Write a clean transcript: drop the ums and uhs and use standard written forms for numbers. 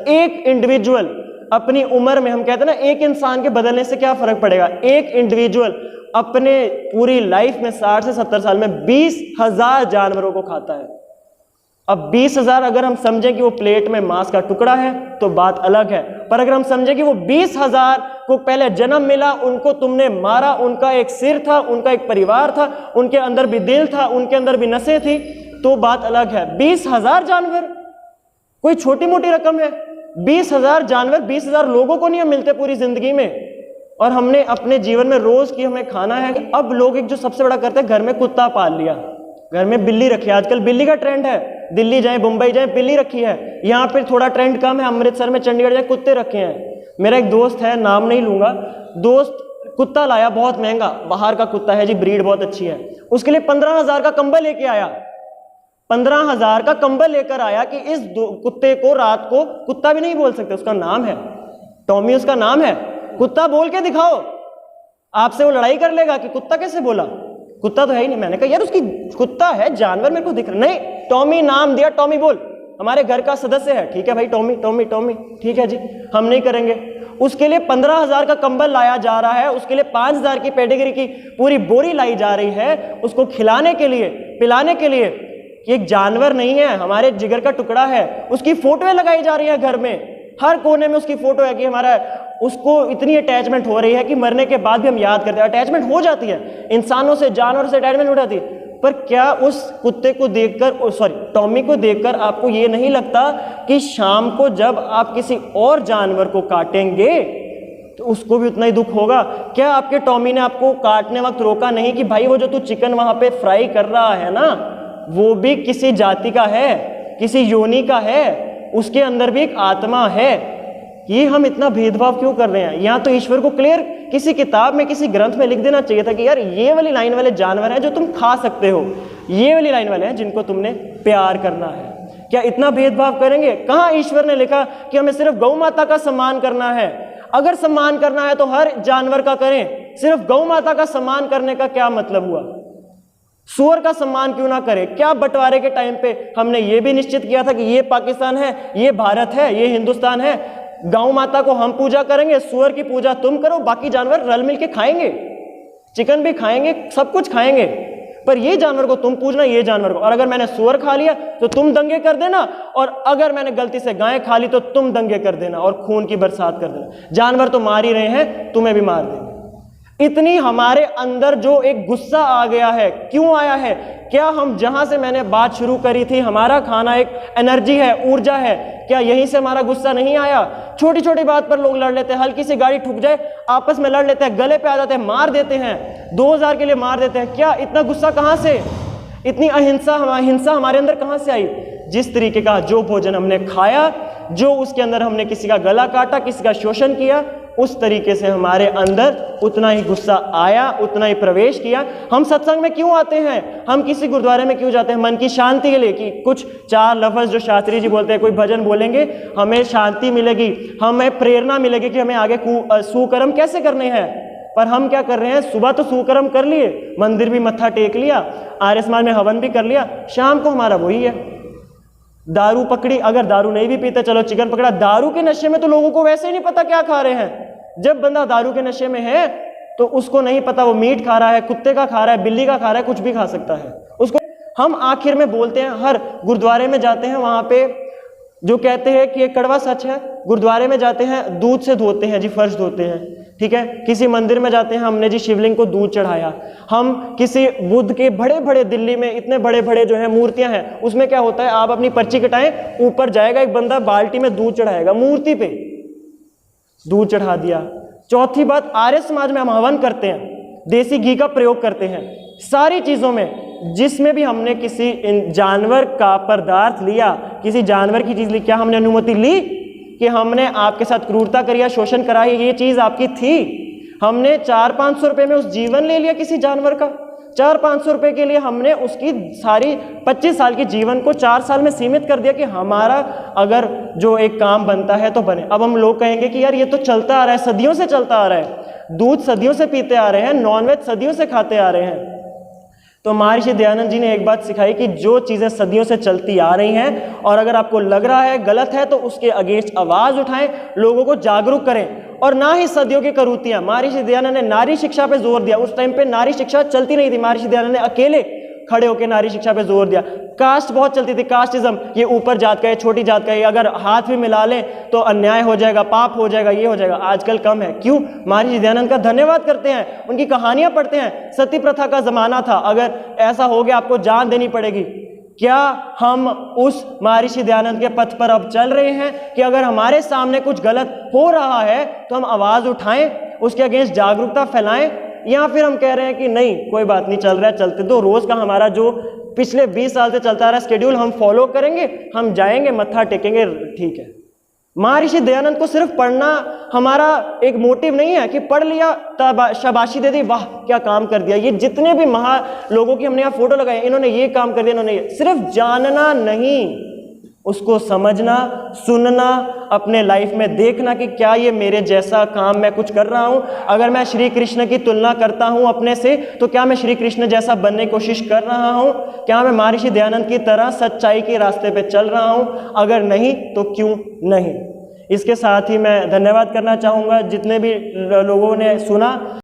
एक इंडिविजुअल अपनी उम्र में, हम कहते हैं ना एक इंसान के बदलने से क्या फर्क पड़ेगा, एक इंडिविजुअल अपने पूरी लाइफ में 60 से 70 साल में 20,000 जानवरों को खाता है। अब 20,000 अगर हम समझें कि वो प्लेट में मांस का टुकड़ा है तो बात अलग है, पर अगर हम समझें कि वो 20,000 को पहले जन्म मिला, उनको तुमने मारा, उनका एक सिर था, उनका एक परिवार था, उनके अंदर भी दिल था, उनके अंदर भी नसें थी, तो बात अलग है। 20,000 जानवर कोई छोटी मोटी रकम है? 20,000 जानवर 20,000 लोगों को नहीं मिलते पूरी जिंदगी में, और हमने अपने जीवन में रोज की हमें खाना है। अब लोग एक जो सबसे बड़ा करते हैं, घर में कुत्ता पाल लिया, घर में बिल्ली रखी है। आजकल बिल्ली का ट्रेंड है, दिल्ली जाए मुंबई जाए बिल्ली रखी है। यहाँ पे थोड़ा ट्रेंड कम है, अमृतसर में चंडीगढ़ जाए कुत्ते रखे हैं। मेरा एक दोस्त है, नाम नहीं लूंगा, दोस्त कुत्ता लाया बहुत महंगा, बाहर का कुत्ता है जी, ब्रीड बहुत अच्छी है, उसके लिए 15,000 का कंबल लेके आया। 15,000 का कंबल लेकर आया कि इस कुत्ते को रात को, कुत्ता भी नहीं बोल सकते, उसका नाम है टॉमी, उसका नाम है, कुत्ता बोल के दिखाओ, आपसे वो लड़ाई कर लेगा कि कुत्ता कैसे बोला, कुत्ता तो है ही नहीं। मैंने कहा यार उसकी कुत्ता है, जानवर मेरे को दिख रहा नहीं, टॉमी नाम दिया, टॉमी बोल, हमारे घर का सदस्य है, ठीक है भाई, टॉमी टॉमी टॉमी, ठीक है जी, हम नहीं करेंगे। उसके लिए 15,000 का कंबल लाया जा रहा है, उसके लिए 5,000 की पेडिग्री की पूरी बोरी लाई जा रही है, उसको खिलाने के लिए, पिलाने के लिए। एक जानवर नहीं है, हमारे जिगर का टुकड़ा है, उसकी फोटोएं लगाई जा रही है घर में, हर कोने में उसकी फोटो है कि हमारा, उसको इतनी अटैचमेंट हो रही है कि मरने के बाद भी हम याद करते हैं। अटैचमेंट हो जाती है इंसानों से, जानवर से अटैचमेंट हो जाती है, पर क्या उस कुत्ते को देखकर, सॉरी टॉमी को देखकर आपको ये नहीं लगता कि शाम को जब आप किसी और जानवर को काटेंगे तो उसको भी उतना ही दुख होगा? क्या आपके टॉमी ने आपको काटने वक्त रोका नहीं कि भाई वो जो तू चिकन वहां पे फ्राई कर रहा है ना, वो भी किसी जाति का है, किसी योनि का है, उसके अंदर भी एक आत्मा है। ये हम इतना भेदभाव क्यों कर रहे हैं? यहाँ तो ईश्वर को क्लियर किसी किताब में, किसी ग्रंथ में लिख देना चाहिए था कि यार ये वाली लाइन वाले जानवर हैं जो तुम खा सकते हो, ये वाली लाइन वाले हैं जिनको तुमने प्यार करना है। क्या इतना भेदभाव करेंगे? कहाँ ईश्वर ने लिखा कि हमें सिर्फ गौ माता का सम्मान करना है? अगर सम्मान करना है तो हर जानवर का करें, सिर्फ गौ माता का सम्मान करने का क्या मतलब हुआ? सूअर का सम्मान क्यों ना करें? क्या बंटवारे के टाइम पे हमने ये भी निश्चित किया था कि ये पाकिस्तान है, ये भारत है, ये हिंदुस्तान है, गौ माता को हम पूजा करेंगे, सूअर की पूजा तुम करो, बाकी जानवर रल मिल के खाएंगे, चिकन भी खाएंगे, सब कुछ खाएंगे, पर ये जानवर को तुम पूजना, ये जानवर को। और अगर मैंने सूअर खा लिया तो तुम दंगे कर देना, और अगर मैंने गलती से गाय खा ली तो तुम दंगे कर देना और खून की बरसात कर देना। जानवर तो मार ही रहे हैं, तुम्हें भी मार देंगे। इतनी हमारे अंदर जो एक गुस्सा आ गया है, क्यों आया है? क्या हम जहां से मैंने बात शुरू करी थी, हमारा खाना एक एनर्जी है, ऊर्जा है, क्या यहीं से हमारा गुस्सा नहीं आया? छोटी छोटी बात पर लोग लड़ लेते हैं, हल्की सी गाड़ी ठुक जाए आपस में लड़ लेते हैं, गले पे आ जाते हैं, मार देते हैं, 2000 के लिए मार देते हैं। क्या इतना गुस्सा कहां से, इतनी अहिंसा, हिंसा हमारे अंदर कहां से आई? जिस तरीके का जो भोजन हमने खाया, जो उसके अंदर हमने किसी का गला काटा, किसी का शोषण किया, उस तरीके से हमारे अंदर उतना ही गुस्सा आया, उतना ही प्रवेश किया। हम सत्संग में क्यों आते हैं? हम किसी गुरुद्वारे में क्यों जाते हैं? मन की शांति के लिए, कि कुछ 4 लफ्ज जो शास्त्री जी बोलते हैं, कोई भजन बोलेंगे, हमें शांति मिलेगी, हमें प्रेरणा मिलेगी कि हमें आगे सुकर्म कैसे करने हैं। पर हम क्या कर रहे हैं? सुबह तो सुकर्म कर लिए, मंदिर भी मत्था टेक लिया, आर्य समाज में हवन भी कर लिया, शाम को हमारा वही है, दारू पकड़ी, अगर दारू नहीं भी पीते चलो चिकन पकड़ा। दारू के नशे में तो लोगों को वैसे ही नहीं पता क्या खा रहे हैं। जब बंदा दारू के नशे में है तो उसको नहीं पता वो मीट खा रहा है, कुत्ते का खा रहा है, बिल्ली का खा रहा है, कुछ भी खा सकता है उसको। हम आखिर में बोलते हैं, हर गुरुद्वारे में जाते हैं, वहां पे जो कहते हैं कि ये कड़वा सच है, गुरुद्वारे में जाते हैं दूध से धोते हैं जी, फर्श धोते हैं, ठीक है। किसी मंदिर में जाते हैं, हमने जी शिवलिंग को दूध चढ़ाया। हम किसी बुद्ध के बड़े बड़े, दिल्ली में इतने बड़े बड़े जो है मूर्तियां हैं, उसमें क्या होता है, आप अपनी पर्ची कटाएं, ऊपर जाएगा एक बंदा बाल्टी में दूध चढ़ाएगा, मूर्ति पे दूध चढ़ा दिया। चौथी बात, आर्य समाज में हम हवन करते हैं, देसी घी का प्रयोग करते हैं, सारी चीजों में जिसमें भी हमने किसी जानवर का पदार्थ लिया, किसी जानवर की चीज ली, क्या हमने अनुमति ली कि हमने आपके साथ क्रूरता करी या शोषण करा? ये चीज आपकी थी? हमने 400-500 रुपए में उस जीवन ले लिया किसी जानवर का। 400-500 रुपए के लिए हमने उसकी सारी 25 साल के जीवन को 4 साल में सीमित कर दिया कि हमारा अगर जो एक काम बनता है तो बने। अब हम लोग कहेंगे कि यार ये तो चलता आ रहा है, सदियों से चलता आ रहा है, दूध सदियों से पीते आ रहे हैं, नॉनवेज सदियों से खाते आ रहे हैं, तो महर्षि दयानंद जी ने एक बात सिखाई कि जो चीज़ें सदियों से चलती आ रही हैं और अगर आपको लग रहा है गलत है तो उसके अगेंस्ट आवाज़ उठाएं, लोगों को जागरूक करें। और ना ही सदियों की करूतियाँ। महर्षि दयानंद ने नारी शिक्षा पे जोर दिया। उस टाइम पे नारी शिक्षा चलती नहीं थी, महर्षि दयानंद ने अकेले खड़े होकर नारी शिक्षा पे जोर दिया। कास्ट बहुत चलती थी, कास्टिज्म, ये ऊपर जात का है, छोटी जात का है, अगर हाथ भी मिला लें तो अन्याय हो जाएगा, पाप हो जाएगा, ये हो जाएगा। आजकल कम है। क्यों? महर्षि दयानंद का धन्यवाद करते हैं, उनकी कहानियां पढ़ते हैं। सती प्रथा का जमाना था, अगर ऐसा हो गया आपको जान देनी पड़ेगी। क्या हम उस महर्षि दयानंद के पथ पर अब चल रहे हैं कि अगर हमारे सामने कुछ गलत हो रहा है तो हम आवाज उठाएं, उसके अगेंस्ट जागरूकता फैलाएं, या फिर हम कह रहे हैं कि नहीं कोई बात नहीं, चल रहा है, चलते दो, रोज का हमारा जो पिछले 20 साल से चलता आ रहा है शेड्यूल हम फॉलो करेंगे, हम जाएंगे, मत्था टेकेंगे, ठीक है। महर्षि दयानंद को सिर्फ पढ़ना हमारा एक मोटिव नहीं है कि पढ़ लिया तब शाबाशी दे दी, वाह क्या काम कर दिया। ये जितने भी महा लोगों की हमने यहाँ फोटो लगाए, इन्होंने ये काम कर दिया, इन्होंने ये, सिर्फ जानना नहीं, उसको समझना, सुनना, अपने लाइफ में देखना कि क्या ये मेरे जैसा काम मैं कुछ कर रहा हूँ। अगर मैं श्री कृष्ण की तुलना करता हूँ अपने से तो क्या मैं श्री कृष्ण जैसा बनने की कोशिश कर रहा हूँ? क्या मैं महर्षि दयानंद की तरह सच्चाई के रास्ते पे चल रहा हूँ? अगर नहीं तो क्यों नहीं। इसके साथ ही मैं धन्यवाद करना चाहूँगा जितने भी लोगों ने सुना।